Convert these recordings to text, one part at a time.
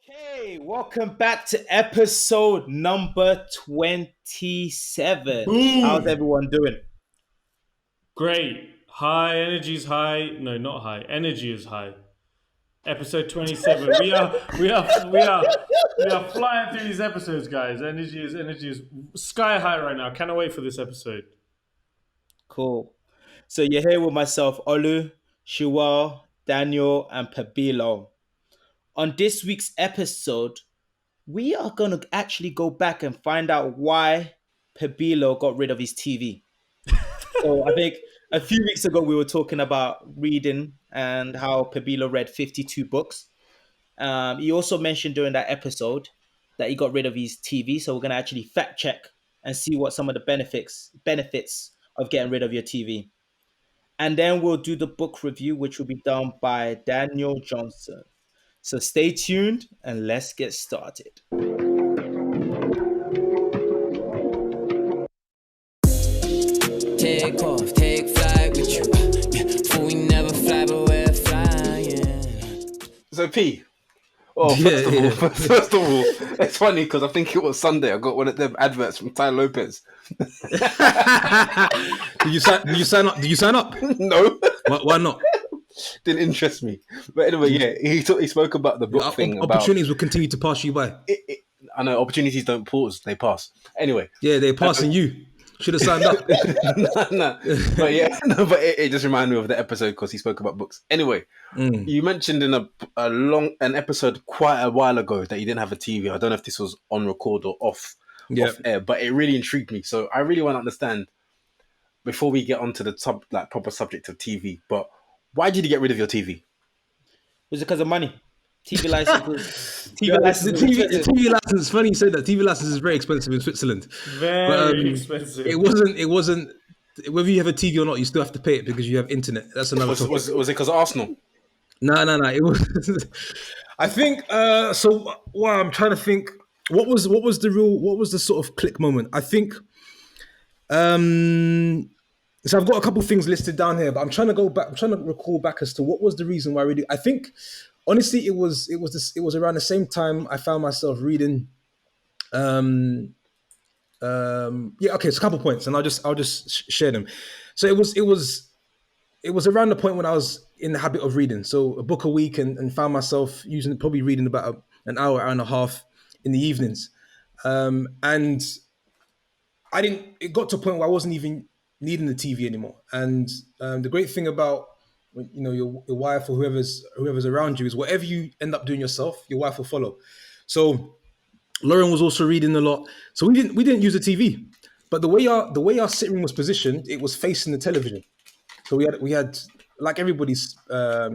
Okay, welcome back to episode number 27. How's Boom! everyone doing? Great. High energy is high. No, not high. Energy is high. Episode 27. We are flying through these episodes, guys. Energy is sky high right now. Cannot wait for this episode. Cool. So you're here with myself, Olu, Shiwa, Daniel, and Pabilo. On this week's episode, we are going to actually go back and find out why Pabilo got rid of his TV. So I think a few weeks ago we were talking about reading and how Pabilo read 52 books. He also mentioned during that episode that he got rid of his TV. So we're going to actually fact check and see what some of the benefits of getting rid of your TV. And then we'll do the book review, which will be done by Daniel Johnson. So stay tuned and let's get started. Take off, take flight with you. For we never fly, but we're flying. So P. First of all, it's funny because I think it was Sunday. I got one of them adverts from Ty Lopez. Did you sign up? Did you sign up? No, Why not? didn't interest me. But anyway, yeah, he spoke about the book thing. Opportunities will continue to pass you by. I know opportunities don't pause; they pass. Anyway, Yeah, they're passing you. Should have signed up. no, but yeah, no, but it just reminded me of the episode because he spoke about books. Anyway, you mentioned in an episode quite a while ago that you didn't have a TV. I don't know if this was on record or off air, but it really intrigued me. So I really want to understand before we get onto the proper subject of TV. But why did you get rid of your TV? Was it because of money? TV license. The TV license is funny you said that. TV license is very expensive in Switzerland. Very expensive. It wasn't. Whether you have a TV or not, you still have to pay it because you have internet. That's another topic. Was it because of Arsenal? No. It was. I think. So, well, I'm trying to think. What was the sort of click moment? I think. So I've got a couple of things listed down here, but I'm trying to go back. I'm trying to recall back as to what was the reason why I really. I think, honestly, it was around the same time I found myself reading. Okay, so a couple of points, and I'll just share them. So it was around the point when I was in the habit of reading, so a book a week, and found myself probably reading about an hour and a half in the evenings, and it got to a point where I wasn't even needing the TV anymore. And the great thing about your wife or whoever's around you is whatever you end up doing yourself, your wife will follow. So Lauren was also reading a lot, so we didn't use the TV, but the way our sitting room was positioned, it was facing the television. So we had like everybody's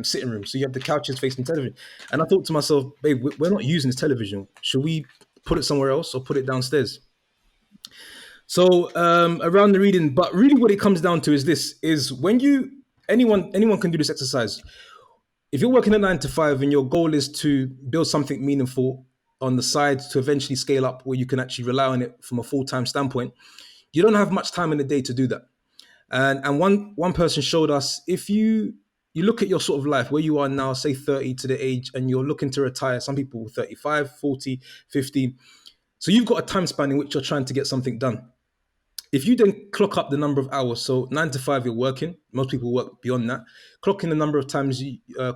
sitting room. So you have the couches facing television, and I thought to myself, babe, we're not using this television. Should we put it somewhere else or put it downstairs? So around the reading, but really what it comes down to is when anyone can do this exercise. If you're working a 9 to 5 and your goal is to build something meaningful on the side to eventually scale up where you can actually rely on it from a full-time standpoint, you don't have much time in the day to do that. And one person showed us, if you look at your sort of life, where you are now, say 30 to the age, and you're looking to retire, some people 35, 40, 50. So you've got a time span in which you're trying to get something done. If you then clock up the number of hours, so 9 to 5 you're working, most people work beyond that, clock in the number of times,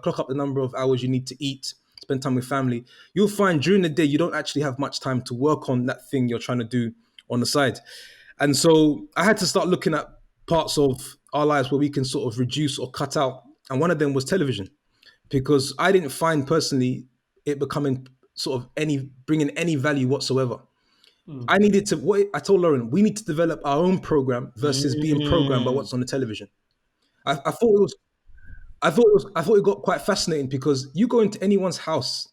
clock up the number of hours you need to eat, spend time with family, you'll find during the day you don't actually have much time to work on that thing you're trying to do on the side. And so I had to start looking at parts of our lives where we can sort of reduce or cut out. And one of them was television, because I didn't find personally it becoming sort of bringing any value whatsoever. I needed to. I told Lauren, we need to develop our own program versus being programmed by what's on the television. I thought it got quite fascinating, because you go into anyone's house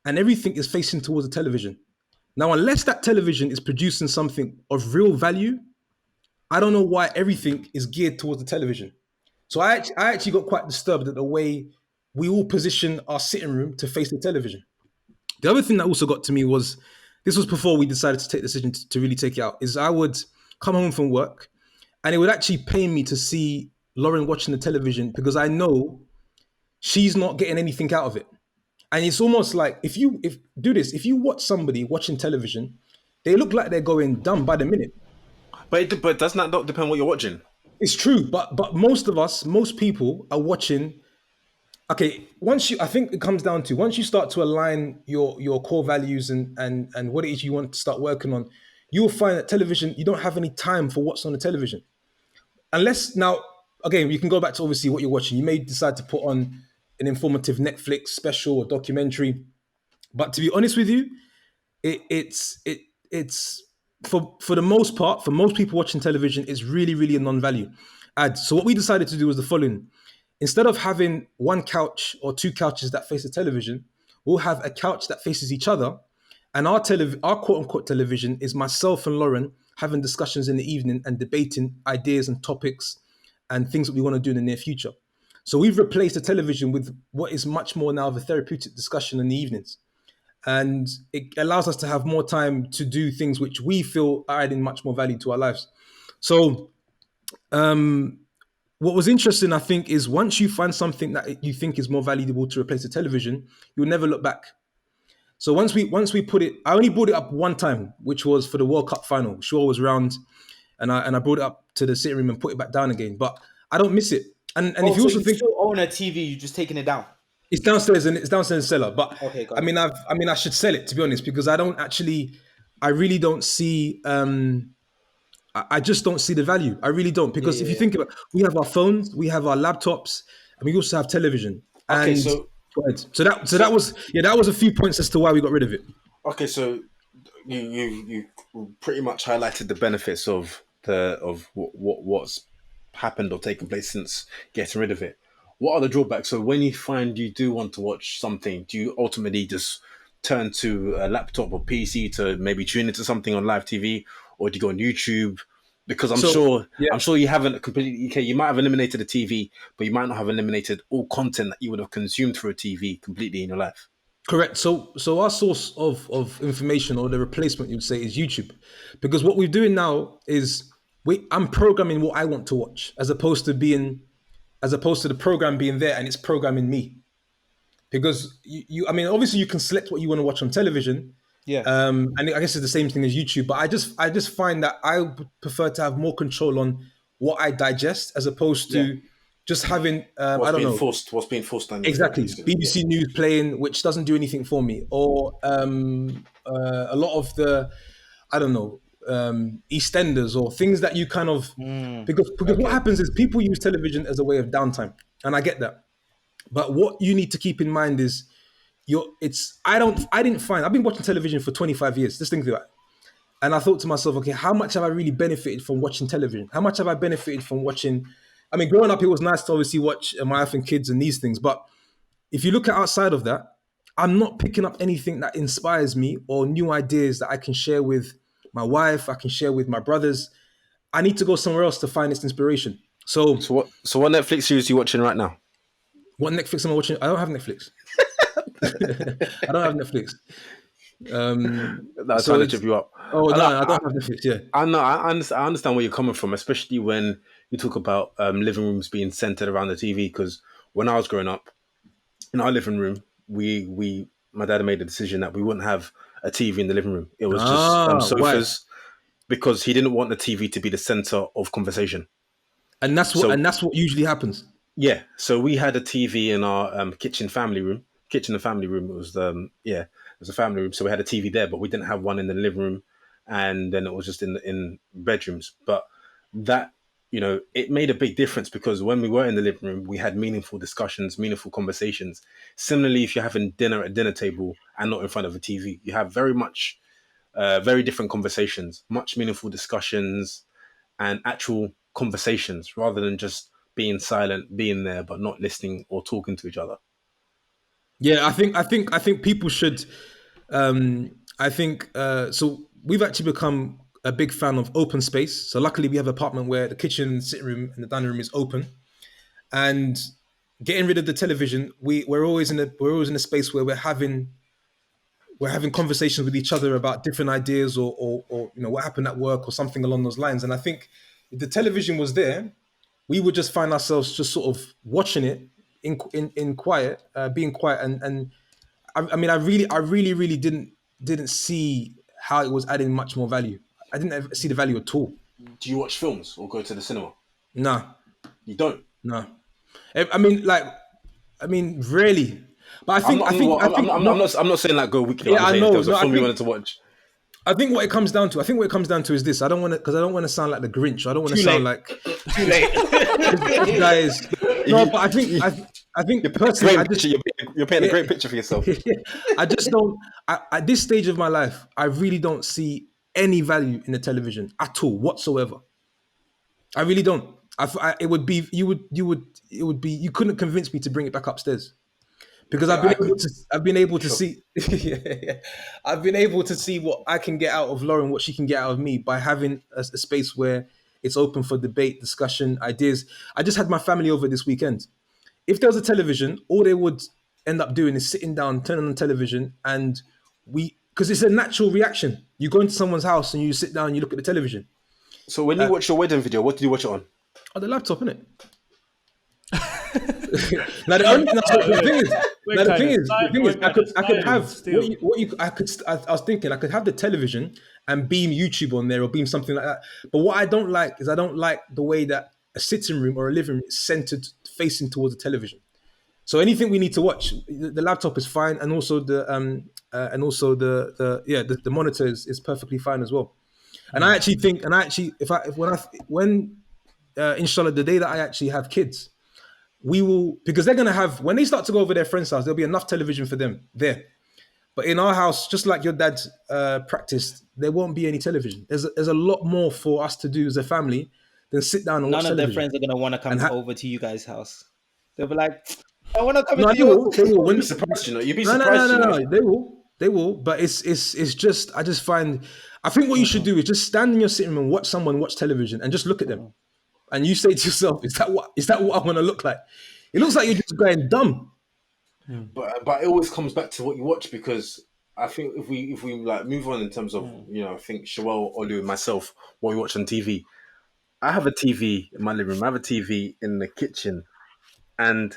and everything is facing towards the television. Now, unless that television is producing something of real value, I don't know why everything is geared towards the television. So I actually got quite disturbed at the way we all position our sitting room to face the television. The other thing that also got to me was, this was before we decided to take the decision to really take it out, is I would come home from work and it would actually pain me to see Lauren watching the television, because I know she's not getting anything out of it. And it's almost like if you watch somebody watching television, they look like they're going dumb by the minute. But doesn't that not depend what you're watching? It's true, but most people are watching. Okay, I think it comes down to once you start to align your core values and what it is you want to start working on, you will find that television, you don't have any time for what's on the television. Unless now, again, you can go back to obviously what you're watching. You may decide to put on an informative Netflix special or documentary, but to be honest with you, it's for the most part, for most people watching television, it's really a non-value add. So what we decided to do was the following. Instead of having one couch or two couches that face the television, we'll have a couch that faces each other. And our quote unquote television is myself and Lauren having discussions in the evening and debating ideas and topics and things that we want to do in the near future. So we've replaced the television with what is much more now of a therapeutic discussion in the evenings. And it allows us to have more time to do things which we feel are adding much more value to our lives. So what was interesting, I think, is once you find something that you think is more valuable to replace the television, you'll never look back. So once we put it, I only brought it up one time, which was for the World Cup final. Shaw was round, and I brought it up to the sitting room and put it back down again. But I don't miss it. And if you also think still own a TV, you're just taking it down. It's downstairs in the cellar. But Okay, got I should sell it, to be honest, because I really don't see. I just don't see the value. I really don't, because if you think about it, we have our phones, we have our laptops, and we also have television. Okay, and so that was a few points as to why we got rid of it. Okay, so you pretty much highlighted the benefits of what's happened or taken place since getting rid of it. What are the drawbacks? So when you find you do want to watch something, do you ultimately just turn to a laptop or PC to maybe tune into something on live TV, or do you go on YouTube? Because I'm sure you haven't completely. Okay, you might have eliminated the TV, but you might not have eliminated all content that you would have consumed through a TV completely in your life. Correct. So our source of information, or the replacement, you'd say, is YouTube, because what we're doing now is I'm programming what I want to watch, as opposed to the program being there and it's programming me. Because I mean, obviously you can select what you want to watch on television. Yeah. And I guess it's the same thing as YouTube, but I just find that I would prefer to have more control on what I digest, as opposed to just having what's being forced on you. Exactly. BBC News playing, which doesn't do anything for me, or a lot of the EastEnders, or things that you kind of because what happens is people use television as a way of downtime, and I get that. But what you need to keep in mind is I've been watching television for 25 years. Just think of that. And I thought to myself, okay, how much have I really benefited from watching television? How much have I benefited from watching? I mean, growing up, it was nice to obviously watch My Wife and Kids and these things. But if you look at outside of that, I'm not picking up anything that inspires me or new ideas that I can share with my wife, I can share with my brothers. I need to go somewhere else to find this inspiration. So what Netflix series are you watching right now? What Netflix am I watching? I don't have Netflix. I don't have Netflix. That's trying to trip you up. Oh no, I don't have Netflix. Yeah, I understand where you're coming from, especially when you talk about living rooms being centered around the TV. Because when I was growing up, in our living room, my dad made a decision that we wouldn't have a TV in the living room. It was just sofas, because he didn't want the TV to be the center of conversation. And that's what usually happens. Yeah, so we had a TV in our kitchen and family room. It was it was a family room, so we had a TV there, but we didn't have one in the living room, and then it was just in bedrooms. But that, it made a big difference, because when we were in the living room, we had meaningful discussions, meaningful conversations. Similarly, if you're having dinner at a dinner table and not in front of a TV, you have very different conversations, much meaningful discussions, and actual conversations, rather than just being silent, being there, but not listening or talking to each other. Yeah, I think people should. So we've actually become a big fan of open space. So luckily, we have an apartment where the kitchen, sitting room, and the dining room is open. And getting rid of the television, we're always in a space where we're having conversations with each other about different ideas, or what happened at work or something along those lines. And I think if the television was there, we would just find ourselves just sort of watching it in quiet, being quiet, and I mean, I really didn't see how it was adding much more value. I didn't ever see the value at all. Do you watch films or go to the cinema? No, You don't. no. I mean, rarely. But I think, I'm not saying like go weekly. Yeah, I'm I saying know. if there was a No, I film you think- wanted to watch. I think what it comes down to is this. I don't want to sound like the Grinch. I don't want to Too sound late. like Too late. this guy is. No, but I think personally, Great picture. You're painting a great picture for yourself. I just don't. At this stage of my life, I really don't see any value in the television at all whatsoever. I really don't. It would be you couldn't convince me to bring it back upstairs because I've been able to see I've been able to see what I can get out of Lauren, what she can get out of me by having a space where it's open for debate, discussion, ideas. I just had my family over this weekend. If there was a television, all they would end up doing is sitting down, turning on the television, and because it's a natural reaction. You go into someone's house and you sit down and you look at the television. So when you watch your wedding video, what did you watch it on? Oh, the laptop, innit? Now the thing is, I was thinking I could have the television and beam YouTube on there or beam something like that. But what I don't like is I don't like the way that a sitting room or a living room is centered facing towards the television. So anything we need to watch, the laptop is fine, and also the monitor is perfectly fine as well. And I actually think, when inshallah, the day that I actually have kids, we will, because they're gonna have, when they start to go over their friend's house, there'll be enough television for them there. But in our house, just like your dad practiced, there won't be any television. There's a lot more for us to do as a family than sit down and watch None of their television. friends are gonna want to come over to you guys' house. They'll be like, I want to come No, into they will. yours. They will. You'd be surprised, you know. You'd be No, surprised. no. They will. They will. But it's just, I just find, I think what you should do is just stand in your sitting room and watch someone watch television and just look at them. And you say to yourself, is that what I want to look like? It looks like you're just going dumb. But it always comes back to what you watch, because I think if we like move on in terms of I think Shawel, Olu, and myself, what we watch on TV. I have a TV in my living room. I have a TV in the kitchen, and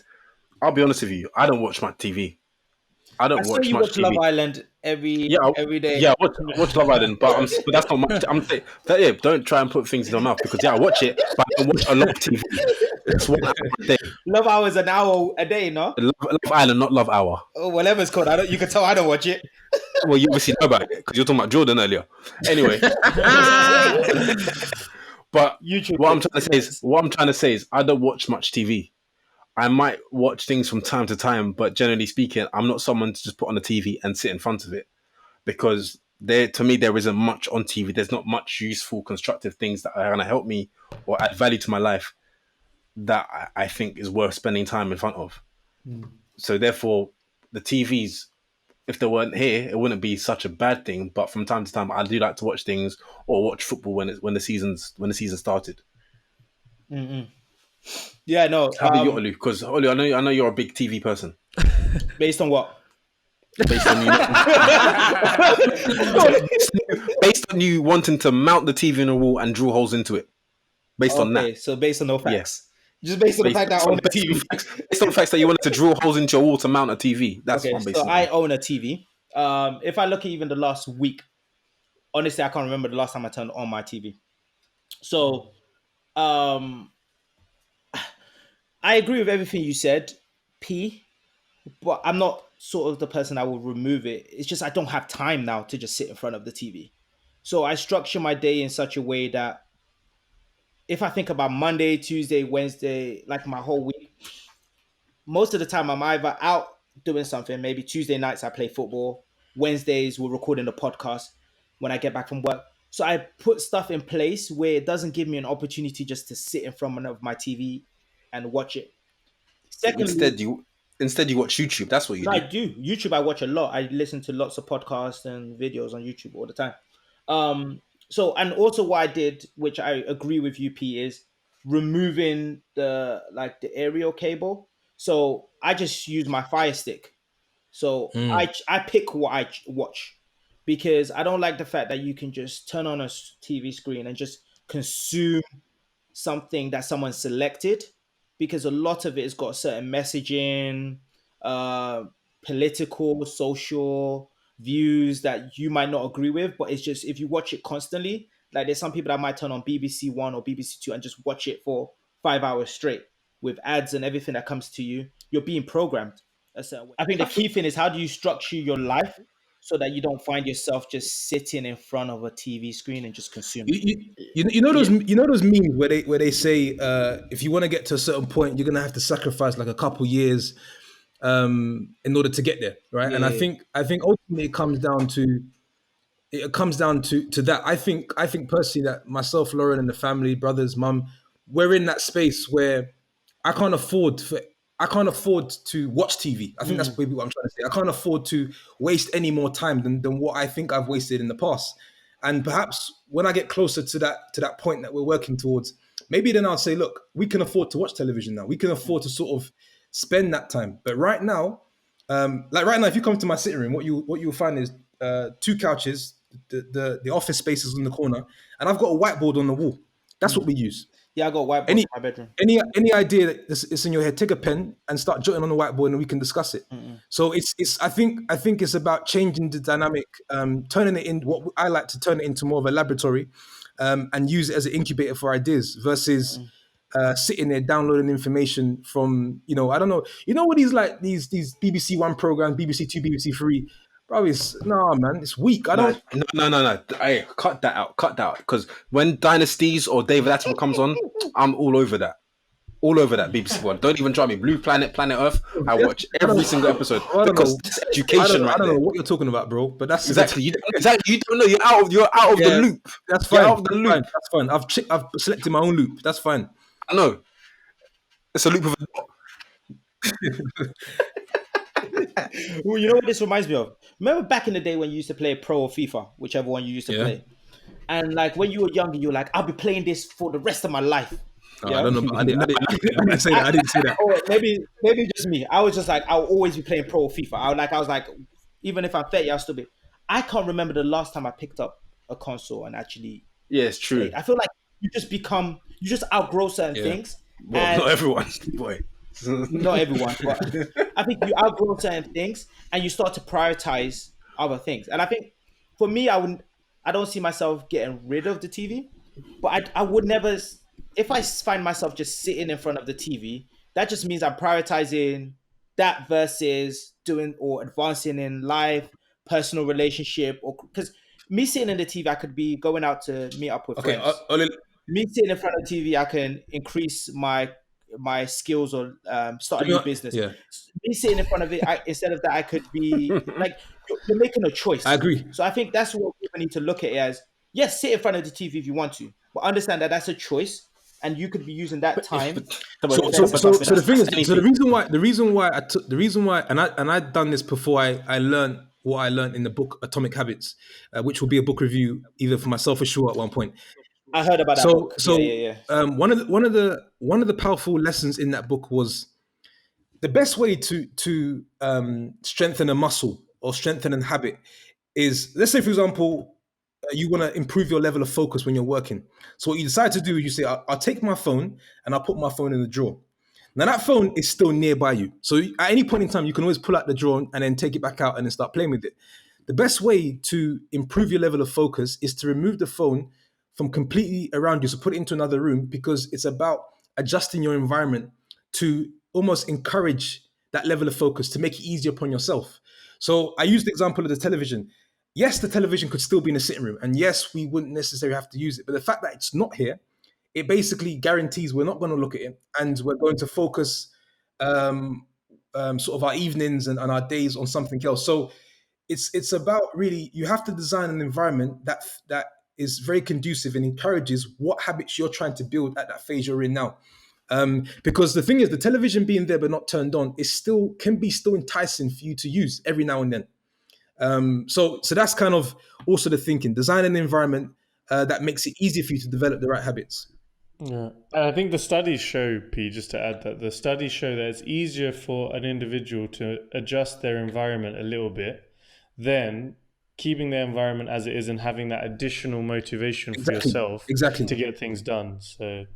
I'll be honest with you, I don't watch much TV. I don't I watch saw you much watch TV. Love Island every day. Yeah, I watch Love Island, but that's not much. Don't try and put things in your mouth, because I watch it, but I don't watch a lot of TV. It's 1 hour a day. Love Hour is an hour a day, no? Love Island, not Love Hour. Oh, whatever it's called. You can tell I don't watch it. Well, you obviously know about it because you're talking about Jordan earlier. Anyway, but YouTube. what I'm trying to say is I don't watch much TV. I might watch things from time to time, but generally speaking, I'm not someone to just put on the TV and sit in front of it, because to me there isn't much on TV. There's not much useful, constructive things that are going to help me or add value to my life that I think is worth spending time in front of. So therefore, the TVs, if they weren't here, it wouldn't be such a bad thing. But from time to time, I do like to watch things or watch football when the season started. Yeah, no. How about you, Olu? Because Olu, I know you're a big TV person. Based on what? Based on you, based on you wanting to mount the TV in a wall and drill holes into it. Based on that. So based on no facts. Yes. Just based on the fact that I own a TV. Based on the fact that you wanted to drill holes into your wall to mount a TV. That's what I'm based on. I own a TV. If I look at even the last week, honestly, I can't remember the last time I turned on my TV. So, I agree with everything you said, P, but I'm not sort of the person that will remove it. It's just I don't have time now to just sit in front of the TV. So I structure my day in such a way that if I think about Monday, Tuesday, Wednesday, like my whole week, most of the time I'm either out doing something. Maybe Tuesday nights I play football. Wednesdays we're recording a podcast when I get back from work. So I put stuff in place where it doesn't give me an opportunity just to sit in front of my TV and watch it. Secondly, instead you watch YouTube. That's what you do. I do. YouTube I watch a lot. I listen to lots of podcasts and videos on YouTube all the time. So, and also what I did, which I agree with UP, is removing the aerial cable. So I just use my Fire Stick. So I pick what I watch, because I don't like the fact that you can just turn on a TV screen and just consume something that someone selected, because a lot of it has got certain messaging, political, social views that you might not agree with, but it's just if you watch it constantly, like there's some people that might turn on BBC One or BBC Two and just watch it for 5 hours straight with ads and everything that comes to you. You're being programmed a certain way. I think the key thing is how do you structure your life so that you don't find yourself just sitting in front of a TV screen and just consuming. You know those memes where they say if you want to get to a certain point, you're gonna have to sacrifice like a couple years in order to get there, right? And I think ultimately it comes down to that. I think personally that myself, Lauren, and the family, brothers, mum, we're in that space where I can't afford to watch TV. I think that's maybe what I'm trying to say. I can't afford to waste any more time than what I think I've wasted in the past. And perhaps when I get closer to that point that we're working towards, maybe then I'll say, look, we can afford to watch television now. We can afford to sort of spend that time. But right now, if you come to my sitting room, what you'll find is 2 couches, the office space is in the corner, and I've got a whiteboard on the wall. That's what we use. Yeah, I got a whiteboard in my bedroom. Any idea that it's in your head, take a pen and start jotting on the whiteboard, and we can discuss it. So it's I think it's about changing the dynamic, turning it in what I like to turn it into more of a laboratory, and use it as an incubator for ideas versus sitting there downloading information from I don't know what these BBC One programs, BBC Two, BBC Three. Bro, it's weak. I don't. No. Hey, cut that out. Because when Dynasties or David Attenborough comes on, I'm all over that. All over that BBC One. Don't even try me. Blue Planet, Planet Earth. I watch every single episode because it's education right there. I don't know what you're talking about, bro. But that's exactly. You don't know. You're out of the loop. That's fine. You're out of the loop. That's fine. I've selected my own loop. That's fine. I know. It's a loop of a dot. Well, you know what this reminds me of? Remember back in the day when you used to play Pro or FIFA, whichever one you used to play? And like when you were younger, you were like, I'll be playing this for the rest of my life. I don't know. I didn't say that. I didn't say that. Or maybe just me. I was just like, I'll always be playing Pro or FIFA. I was like, even if I'm 30, I'll still be. I can't remember the last time I picked up a console and actually. Yeah, it's true. Played. I feel like you just outgrow certain things. Well, not everyone, boy. Not everyone, but I think you outgrow certain things and you start to prioritize other things. And I think for me, I don't see myself getting rid of the TV, but I would never, if I find myself just sitting in front of the TV, that just means I'm prioritizing that versus doing or advancing in life, personal relationship, or because me sitting in the TV, I could be going out to meet up with friends. Me sitting in front of the TV, I can increase my skills or start a new business. Yeah. Me sitting in front of it, instead of that, I could be like, you're making a choice. I agree. So I think that's what people need to look at it as. Yes, sit in front of the TV if you want to, but understand that that's a choice, and you could be using that time. So the thing is, the reason why, and I'd done this before I learned what I learned in the book Atomic Habits, which will be a book review either for myself or Shua at one point. I heard about that book. One of the powerful lessons in that book was the best way to strengthen a muscle or strengthen a habit is, let's say, for example, you want to improve your level of focus when you're working. So what you decide to do is you say, I'll take my phone and I'll put my phone in the drawer. Now that phone is still nearby you. So at any point in time, you can always pull out the drawer and then take it back out and then start playing with it. The best way to improve your level of focus is to remove the phone from completely around you. So put it into another room, because it's about adjusting your environment to almost encourage that level of focus, to make it easier upon yourself. So I used the example of the television. Yes, the television could still be in the sitting room. And yes, we wouldn't necessarily have to use it. But the fact that it's not here, it basically guarantees we're not going to look at it, and we're going to focus sort of our evenings and our days on something else. So it's about really, you have to design an environment that is very conducive and encourages what habits you're trying to build at that phase you're in now. Because the thing is, the television being there but not turned on can be enticing for you to use every now and then. So that's kind of also the thinking. Design an environment that makes it easier for you to develop the right habits. Yeah, and I think the studies show, P, just to add that, the studies show that it's easier for an individual to adjust their environment a little bit than keeping their environment as it is and having that additional motivation for yourself exactly to get things done. So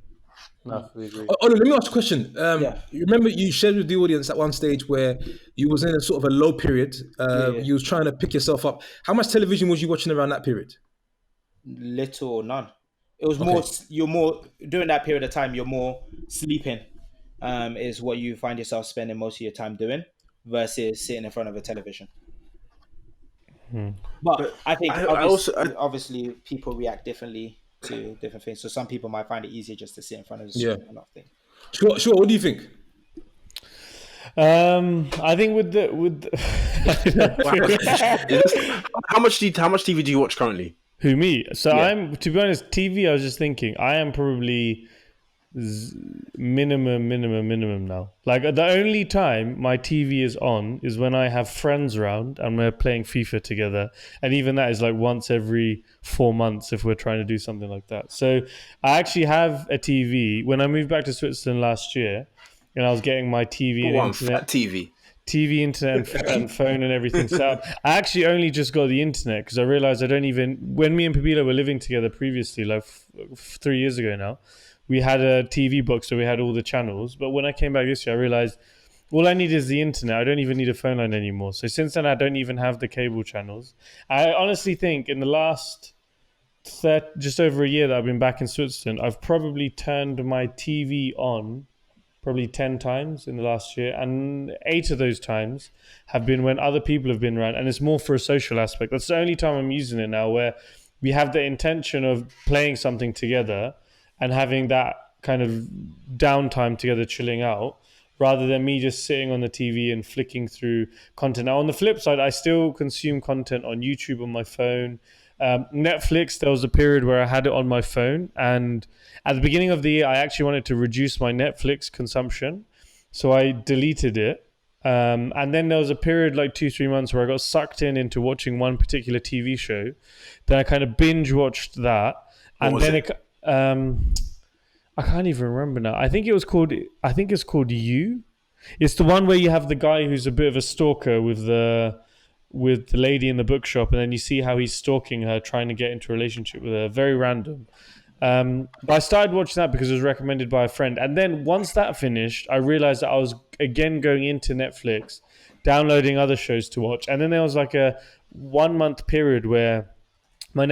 No, I fully agree. Oh, let me ask a question. Yeah. You remember you shared with the audience at one stage where you was in a sort of a low period. Yeah. You was trying to pick yourself up. How much television was you watching around that period? Little or none. It was more. You're more during that period of time. You're more sleeping. Is what you find yourself spending most of your time doing versus sitting in front of a television. But I think obviously people react differently to different things. So some people might find it easier just to sit in front of the screen and nothing. Sure. What do you think? I think with the how much TV do you watch currently? Who, me? So I'm, to be honest, TV, I was just thinking, I am probably minimum now. Like the only time my TV is on is when I have friends around and we're playing FIFA together. And even that is like once every 4 months if we're trying to do something like that. So I actually have a TV. When I moved back to Switzerland last year and I was getting my TV and internet. Internet and phone and everything set up. I actually only just got the internet because I realized when me and Pabila were living together previously, like 3 years ago now, we had a TV box, so we had all the channels. But when I came back this year, I realized all I need is the internet. I don't even need a phone line anymore. So since then, I don't even have the cable channels. I honestly think in the last just over a year that I've been back in Switzerland, I've probably turned my TV on probably 10 times in the last year, and 8 of those times have been when other people have been around, and it's more for a social aspect. That's the only time I'm using it now, where we have the intention of playing something together and having that kind of downtime together, chilling out, rather than me just sitting on the TV and flicking through content. Now, on the flip side, I still consume content on YouTube on my phone. Netflix, there was a period where I had it on my phone, and at the beginning of the year I actually wanted to reduce my Netflix consumption, so I deleted it, and then there was a period like 2-3 months where I got sucked into watching one particular TV show. Then I kind of binge watched that, and then I can't even remember now. I think it's called You. It's the one where you have the guy who's a bit of a stalker with the lady in the bookshop, and then you see how he's stalking her, trying to get into a relationship with her. Very random. But I started watching that because it was recommended by a friend. And then once that finished, I realized that I was again going into Netflix, downloading other shows to watch. And then there was like a 1 month period where my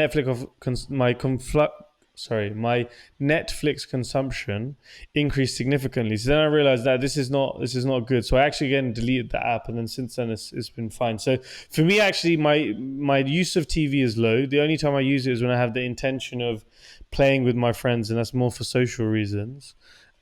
my Netflix consumption increased significantly. So then I realized that this is not good. So I actually again deleted the app, and then since then it's been fine. So for me, actually, my use of TV is low. The only time I use it is when I have the intention of playing with my friends, and that's more for social reasons.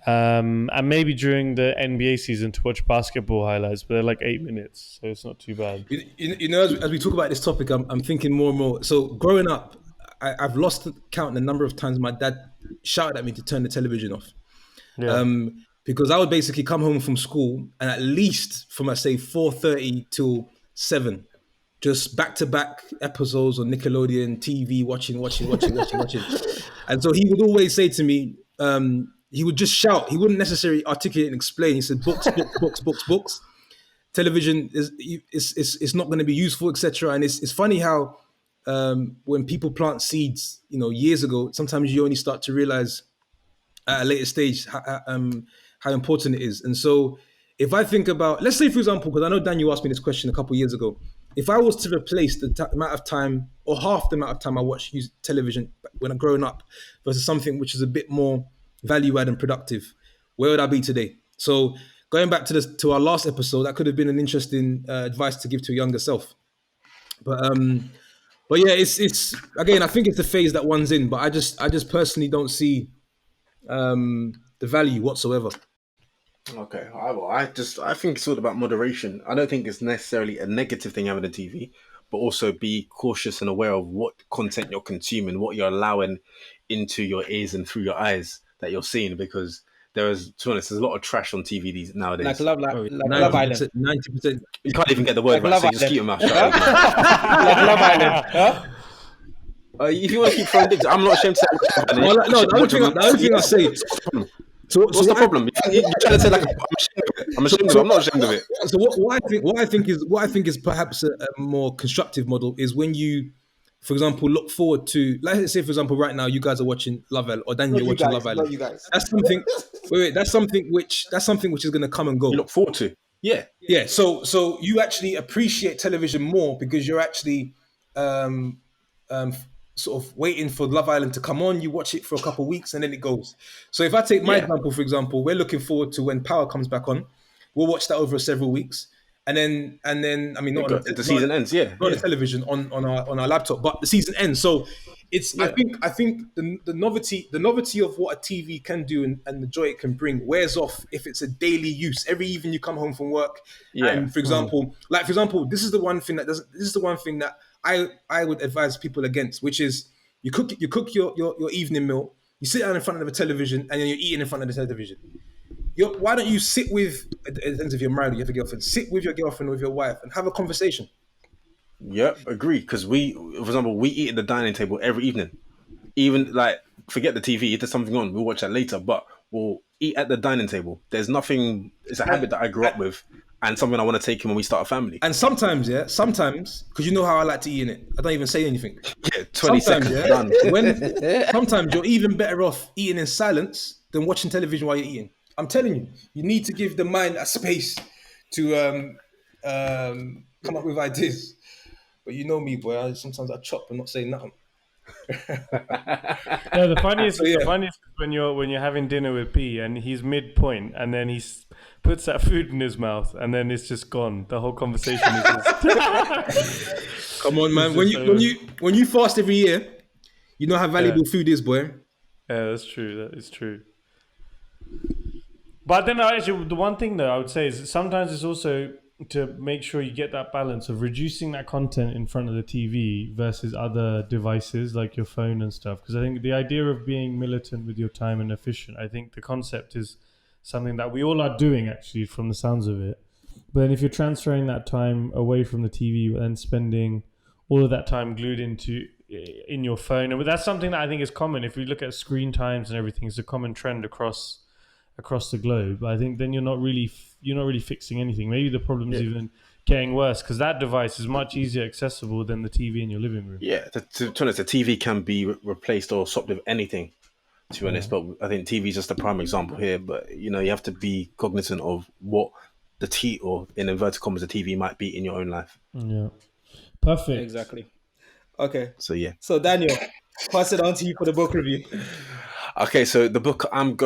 And maybe during the NBA season to watch basketball highlights, but they're like 8 minutes, so it's not too bad. You know, as we talk about this topic, I'm thinking more and more. So growing up, I've lost count the number of times my dad shouted at me to turn the television off. Yeah. Because I would basically come home from school, and at least from, say, 4:30 till 7, just back-to-back episodes on Nickelodeon TV, watching. And so he would always say to me, he would just shout. He wouldn't necessarily articulate and explain. He said, books. Television is not going to be useful, etc. And it's funny how when people plant seeds, years ago, sometimes you only start to realize at a later stage how important it is. And so if I think about, let's say, for example, because I know Daniel asked me this question a couple of years ago, if I was to replace the amount of time or half the amount of time I use television when I'm growing up versus something which is a bit more value-add and productive, where would I be today? So going back to our last episode, that could have been an interesting advice to give to a younger self. But yeah, it's again, I think it's the phase that one's in. But I just personally don't see the value whatsoever. Okay, I think it's all about moderation. I don't think it's necessarily a negative thing having a TV, but also be cautious and aware of what content you're consuming, what you're allowing into your ears and through your eyes that you're seeing, because to be honest, there's a lot of trash on TV nowadays. Like Love Island. 90%. You can't even get the word right, so you just keep your mouth shut. Like Love Island. Huh? If you want to keep throwing dicks, I'm not ashamed to say. The only thing I say. So what's the problem? You're trying to say like I'm ashamed of it. I'm not ashamed of it. So what I think is perhaps a more constructive model is when you for example, look forward to, like, let's say, for example, right now you guys are watching Love Island, or Daniel, Not you're you watching guys. Love Island. Not you guys. That's something. Wait, that's something which is going to come and You go. look forward to. Yeah. Yeah. So you actually appreciate television more because you're actually um, um, sort of waiting for Love Island to come on. You watch it for a couple of weeks and then it goes. So if I take my Yeah. example, for example, we're looking forward to when Power comes back on. We'll watch that over several weeks, and then I mean, not on The season ends. Yeah. not on the television, on our laptop, but the season ends. So it's Yeah. I think the novelty of what a TV can do and the joy it can bring wears off if it's a daily use. Every evening you come home from work, Yeah. and for example, this is the one thing that doesn't. This is the one thing that I would advise people against, which is you cook your evening meal, you sit down in front of the television, and then you're eating in front of the television. Why don't you sit with, it depends if you're married or you have a girlfriend, sit with your girlfriend or with your wife and have a conversation. Yep, agree. Because for example, we eat at the dining table every evening. Even like, forget the TV. If there's something on, we'll watch that later. But we'll eat at the dining table. There's nothing. It's a habit that I grew up with, and something I want to take in when we start a family. And sometimes, because you know how I like to eat in it, I don't even say anything. Yeah, 20 Sometimes, seconds done. Sometimes you're even better off eating in silence than watching television while you're eating. I'm telling you, you need to give the mind a space to come up with ideas. But you know me, boy. Sometimes I chop and not say nothing. No, the funniest, yeah. the funniest is when you're having dinner with P and he's midpoint and then he puts that food in his mouth and then it's just gone. The whole conversation is just. Come on, man. When you fast every year, you know how valuable food is, boy. Yeah, that's true. That is true. But then actually, the one thing that I would say is sometimes it's also to make sure you get that balance of reducing that content in front of the TV versus other devices like your phone and stuff. Because I think the idea of being militant with your time and efficient, I think the concept is something that we all are doing actually from the sounds of it. But then if you're transferring that time away from the TV and spending all of that time glued in your phone, and that's something that I think is common. If we look at screen times and everything, it's a common trend across the globe. I think then you're not really fixing anything. Maybe the problem's even getting worse because that device is much easier accessible than the TV in your living room. Yeah, to be honest, the TV can be replaced or swapped with anything, to be honest. But I think TV is just a prime example here. But, you have to be cognizant of what the or in inverted commas, the TV might be in your own life. Yeah. Perfect. Exactly. Okay. So, yeah. So, Daniel, pass it on to you for the book review. Okay, so the book I'm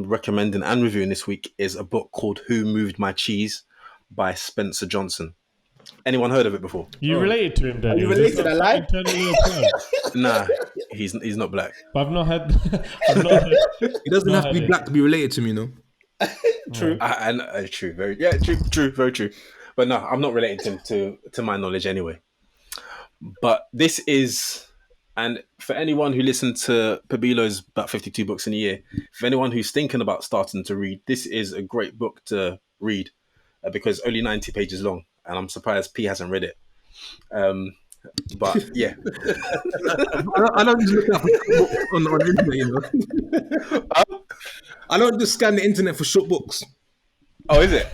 recommending and reviewing this week is a book called Who Moved My Cheese by Spencer Johnson. Anyone heard of it before? You related to him, Daniel? Are you related? I lied? Nah, he's not black. But I've not heard. He doesn't have to be black to be related to me, you know. True. True, very true. But no, I'm not relating to my knowledge anyway. But this is. And for anyone who listened to Pabilo's about 52 books in a year, for anyone who's thinking about starting to read, this is a great book to read because only 90 pages long. And I'm surprised P hasn't read it. But yeah. I don't just look up on the internet, you know. I don't just scan the internet for short books. Oh, is it?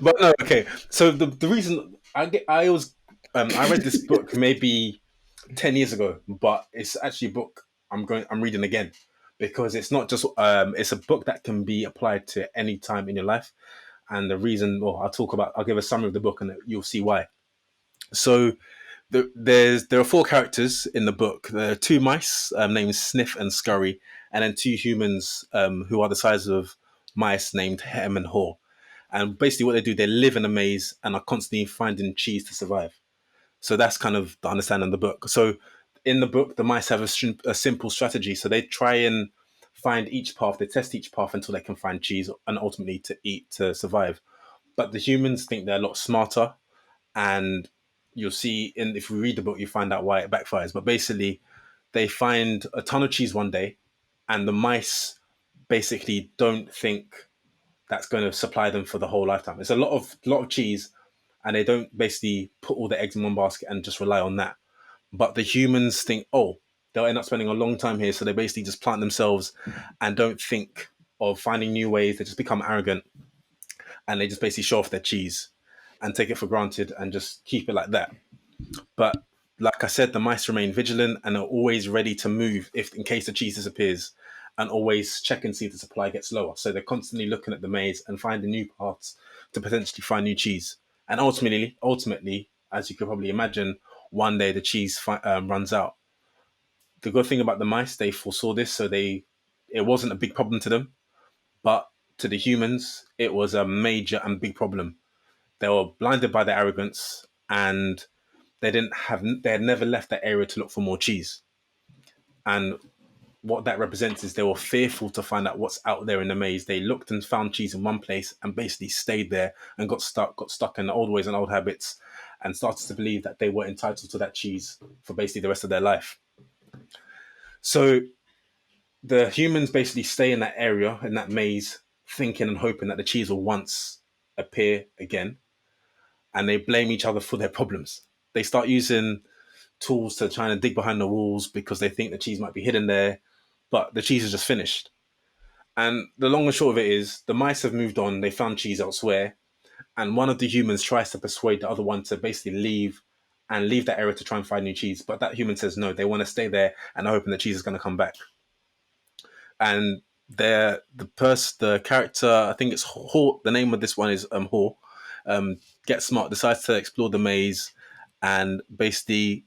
But no, okay. So the reason I read this book maybe 10 years ago, but it's actually a book I'm reading again because it's not just it's a book that can be applied to any time in your life. And the reason, I'll give a summary of the book and you'll see why. So there are 4 characters in the book. There are 2 mice named Sniff and Scurry, and then 2 humans who are the size of mice named Hem and Haw. And basically what they do, they live in a maze and are constantly finding cheese to survive. So that's kind of the understanding of the book. So in the book, the mice have a simple strategy. So they try and find each path, they test each path until they can find cheese and ultimately to eat to survive. But the humans think they're a lot smarter. And you'll see, if you read the book, you find out why it backfires. But basically, they find a ton of cheese one day and the mice basically don't think that's going to supply them for the whole lifetime. It's a lot of cheese. And they don't basically put all their eggs in one basket and just rely on that. But the humans think, they'll end up spending a long time here. So they basically just plant themselves and don't think of finding new ways. They just become arrogant and they just basically show off their cheese and take it for granted and just keep it like that. But like I said, the mice remain vigilant and are always ready to move if in case the cheese disappears, and always check and see if the supply gets lower. So they're constantly looking at the maze and finding new paths to potentially find new cheese. And ultimately, as you could probably imagine, one day the cheese runs out. The good thing about the mice, they foresaw this, so it wasn't a big problem to them. But to the humans, it was a major and big problem. They were blinded by their arrogance, and they had never left that area to look for more cheese. And what that represents is they were fearful to find out what's out there in the maze. They looked and found cheese in one place and basically stayed there and got stuck in the old ways and old habits, and started to believe that they were entitled to that cheese for basically the rest of their life. So the humans basically stay in that area, in that maze, thinking and hoping that the cheese will once appear again, and they blame each other for their problems. They start using tools to try and dig behind the walls because they think the cheese might be hidden there, but the cheese is just finished. And the long and short of it is the mice have moved on, they found cheese elsewhere, and one of the humans tries to persuade the other one to basically leave that area to try and find new cheese. But that human says no, they want to stay there and are hoping the cheese is going to come back. And the character, I think it's Haw, the name of this one is Haw, gets smart, decides to explore the maze and basically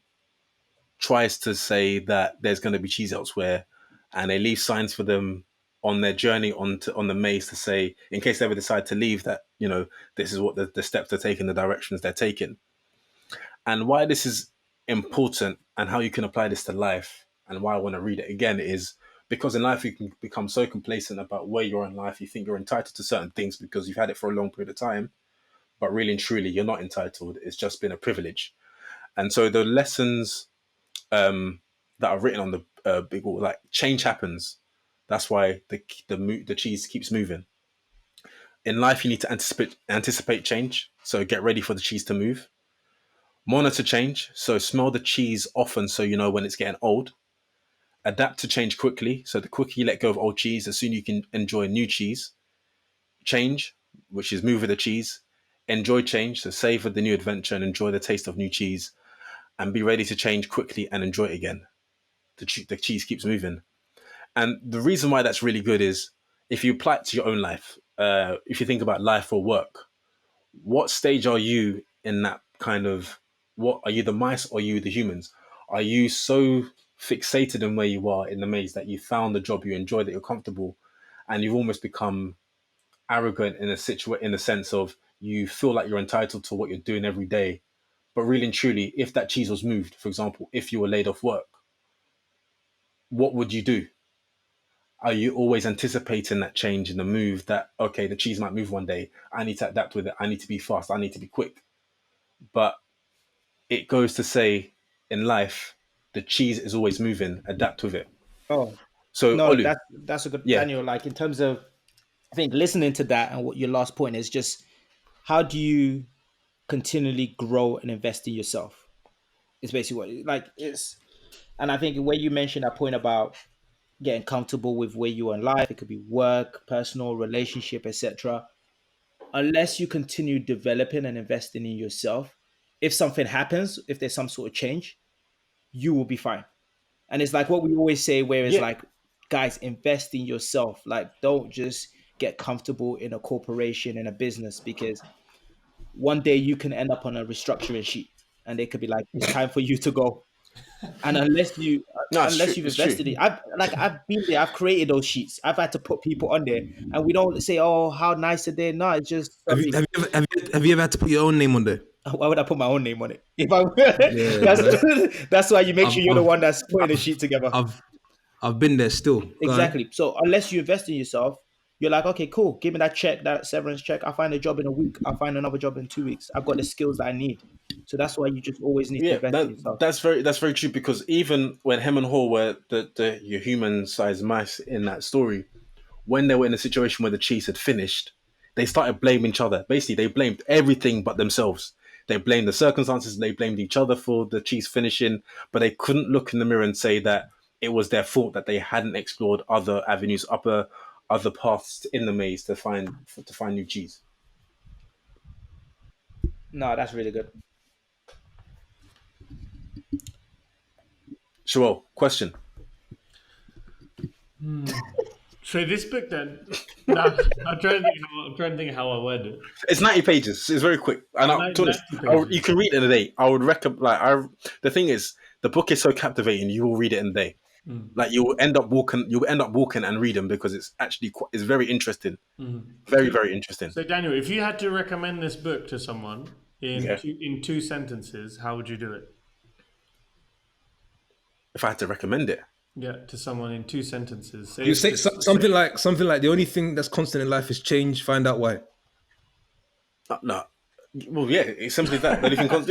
tries to say that there's going to be cheese elsewhere, and they leave signs for them on their journey on the maze to say, in case they ever decide to leave, that this is what the steps they're taking, the directions they're taking. And why this is important and how you can apply this to life, and why I want to read it again, is because in life you can become so complacent about where you're in life. You think you're entitled to certain things because you've had it for a long period of time, but really and truly you're not entitled. It's just been a privilege. And so the lessons that are written on the big wall, like change happens. That's why the cheese keeps moving. In life, you need to anticipate change. So get ready for the cheese to move. Monitor change. So smell the cheese often, so you know when it's getting old. Adapt to change quickly. So the quicker you let go of old cheese, the sooner you can enjoy new cheese. Change, which is move with the cheese. Enjoy change. So savor the new adventure and enjoy the taste of new cheese. And be ready to change quickly and enjoy it again. The cheese keeps moving. And the reason why that's really good is if you apply it to your own life, if you think about life or work, what stage are you in that kind of, what are you, the mice or are you the humans? Are you so fixated in where you are in the maze that you found the job you enjoy, that you're comfortable, and you've almost become arrogant in the sense of you feel like you're entitled to what you're doing every day? But really and truly, if that cheese was moved, for example, if you were laid off work, what would you do? Are you always anticipating that change in the move, that, okay, the cheese might move one day, I need to adapt with it, I need to be fast, I need to be quick? But it goes to say, in life, the cheese is always moving, adapt with it. Oh So, no, Olu, that's a good, yeah, Daniel. Like in terms of, I think listening to that and what your last point is, just how do you continually grow and invest in yourself? It's basically what like it's, and I think where you mentioned that point about getting comfortable with where you are in life, it could be work, personal, relationship, etc. Unless you continue developing and investing in yourself, if something happens, if there's some sort of change, you will be fine. And it's like what we always say, where it's yeah, like, guys, invest in yourself. Like, don't just get comfortable in a corporation, in a business, because one day you can end up on a restructuring sheet and they could be like, it's time for you to go. And no, it's true, unless you've it's true. invested it, I've been there, I've created those sheets, I've had to put people on there, and we don't say, oh, how nice are they? No, it's just Have you sorry. have you ever, have you ever had to put your own name on there? Why would I put my own name on it? If I Yeah, man. that's why you make I've sure you're the I've one that's putting the I've sheet together. I've, I've been there still. Go on. Exactly. So unless you invest in yourself, you're like, okay, cool. Give me that check, that severance check. I'll find a job in a week. I'll find another job in 2 weeks. I've got the skills that I need. So that's why you just always need to Yeah, invest in yourself. that's very true, because even when Hem and Haw were the your human sized mice in that story, when they were in a situation where the cheese had finished, they started blaming each other. Basically, they blamed everything but themselves. They blamed the circumstances, they blamed each other for the cheese finishing, but they couldn't look in the mirror and say that it was their fault that they hadn't explored other avenues, other paths in the maze to find new cheese. No, that's really good. Joel, question. So this book then, no, I'm trying to think how I word it. It's 90 pages. It's very quick. And to be honest, 90 pages. you can read it in a day. I would recommend. The thing is, the book is so captivating. You will read it in a day. Like you will end up walking. You will end up walking and read them because it's actually it's very interesting. Very, very interesting. So Daniel, if you had to recommend this book to someone in Yeah. in 2 sentences, how would you do it? If I had to recommend it, Yeah, to someone in 2 sentences. Say You say something like the only thing that's constant in life is change. Find out why. no. Well, yeah, it's simply that. That if you can,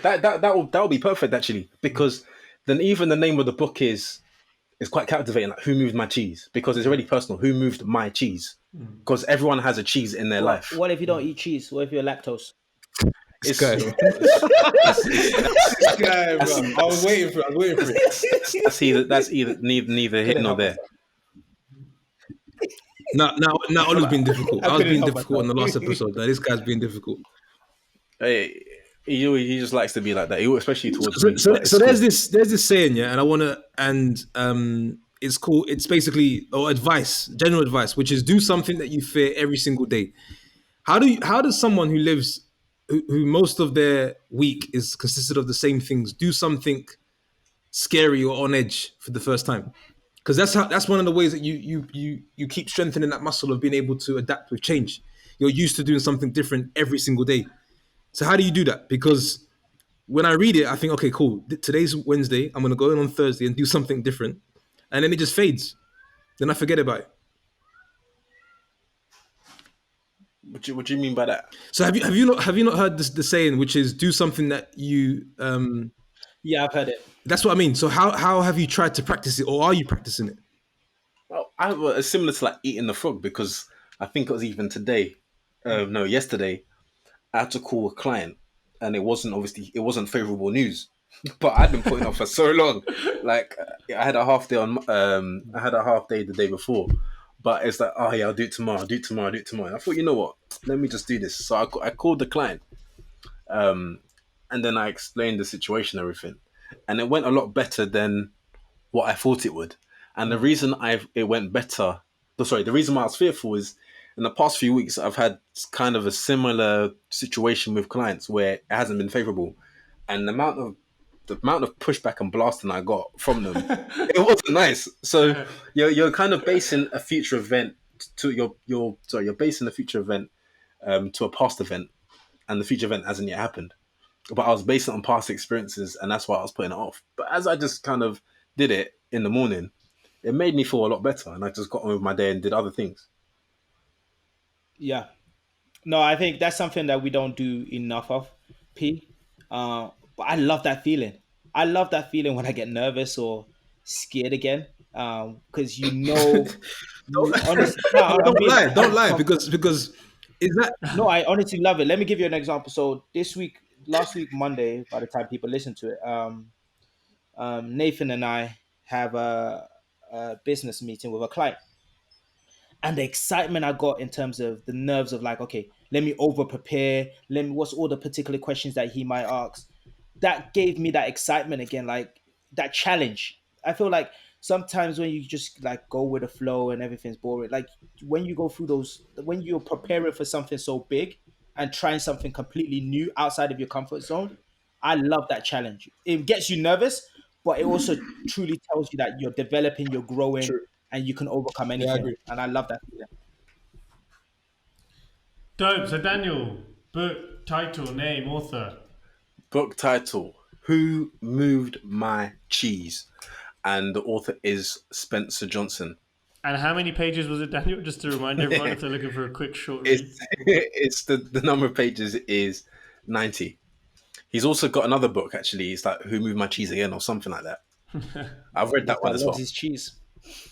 that will be perfect actually, because then even the name of the book is quite captivating. Like, who moved my cheese? Because it's already personal. Who moved my cheese? Because everyone has a cheese in their life. What if you don't eat cheese? What if you're lactose? This guy, bro. This guy, bro. I was waiting for it. That's either neither here nor there. Now, Olu's been difficult. I was being difficult in the last episode. Now this guy's being difficult. Hey, he just likes to be like that, especially towards me. So there's this saying, yeah, and I want to, it's basically general advice, which is do something that you fear every single day. How does someone who lives, who most of their week is consisted of the same things, do something scary or on edge for the first time? Because that's one of the ways that you keep strengthening that muscle of being able to adapt with change. You're used to doing something different every single day. So how do you do that? Because when I read it, I think, okay, cool. Today's Wednesday. I'm going to go in on Thursday and do something different. And then it just fades. Then I forget about it. What do you mean by that? So have you not heard the saying, which is do something that you Yeah, I've heard it. That's what I mean. So how have you tried to practice it, or are you practicing it? Well, it's similar to like eating the frog, because I think it was even yesterday, I had to call a client, and it wasn't favorable news, but I'd been putting off for so long. Like I had a half day the day before, but it's like, oh yeah, I'll do it tomorrow. And I thought, you know what? Let me just do this. So I called the client, and then I explained the situation, everything, and it went a lot better than what I thought it would. And the reason it went better, the reason why I was fearful is in the past few weeks, I've had kind of a similar situation with clients where it hasn't been favorable. And the amount of pushback and blasting I got from them, it wasn't nice. So you're kind of basing a future event you're basing a future event to a past event, and the future event hasn't yet happened. But I was basing it on past experiences, and that's why I was putting it off. But as I just kind of did it in the morning, it made me feel a lot better, and I just got on with my day and did other things. Yeah. No, I think that's something that we don't do enough of, P. But I love that feeling. I love that feeling when I get nervous or scared again. Because honestly, Don't lie, because is that no, I honestly love it. Let me give you an example. So last week Monday, by the time people listen to it, Nathan and I have a business meeting with a client. And the excitement I got in terms of the nerves of like, okay, let me over prepare. What's all the particular questions that he might ask? That gave me that excitement again, like that challenge. I feel like sometimes when you just like go with the flow and everything's boring, like when you go through when you're preparing for something so big and trying something completely new outside of your comfort zone, I love that challenge. It gets you nervous, but it also truly tells you that you're developing, you're growing, and you can overcome anything. I agree. And I love that feeling. Dope. So Daniel, book title, name, author. Book title: Who Moved My Cheese? And the author is Spencer Johnson. And how many pages was it, Daniel? Just to remind everyone if they're looking for a quick short read. It's the number of pages is 90. He's also got another book, actually. It's like Who Moved My Cheese Again or something like that. I've read that one as well. His cheese.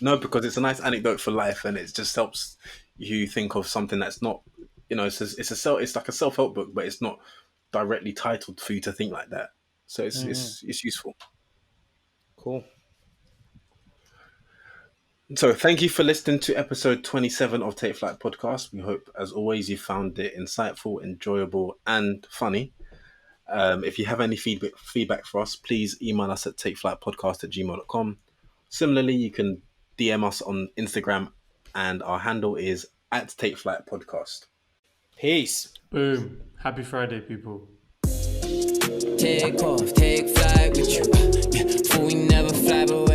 No, because it's a nice anecdote for life, and it just helps you think of something that's not, it's like a self-help book, but it's not directly titled for you to think like that. So it's useful. Cool. So thank you for listening to episode 27 of Take Flight Podcast. We hope, as always, you found it insightful, enjoyable, and funny. If you have any feedback for us, please email us at takeflightpodcast@gmail.com. Similarly, you can DM us on Instagram, and our handle is at takeflightpodcast. Peace. Boom. Happy Friday, people. Take off, take flight with you. Yeah, for we never fly away.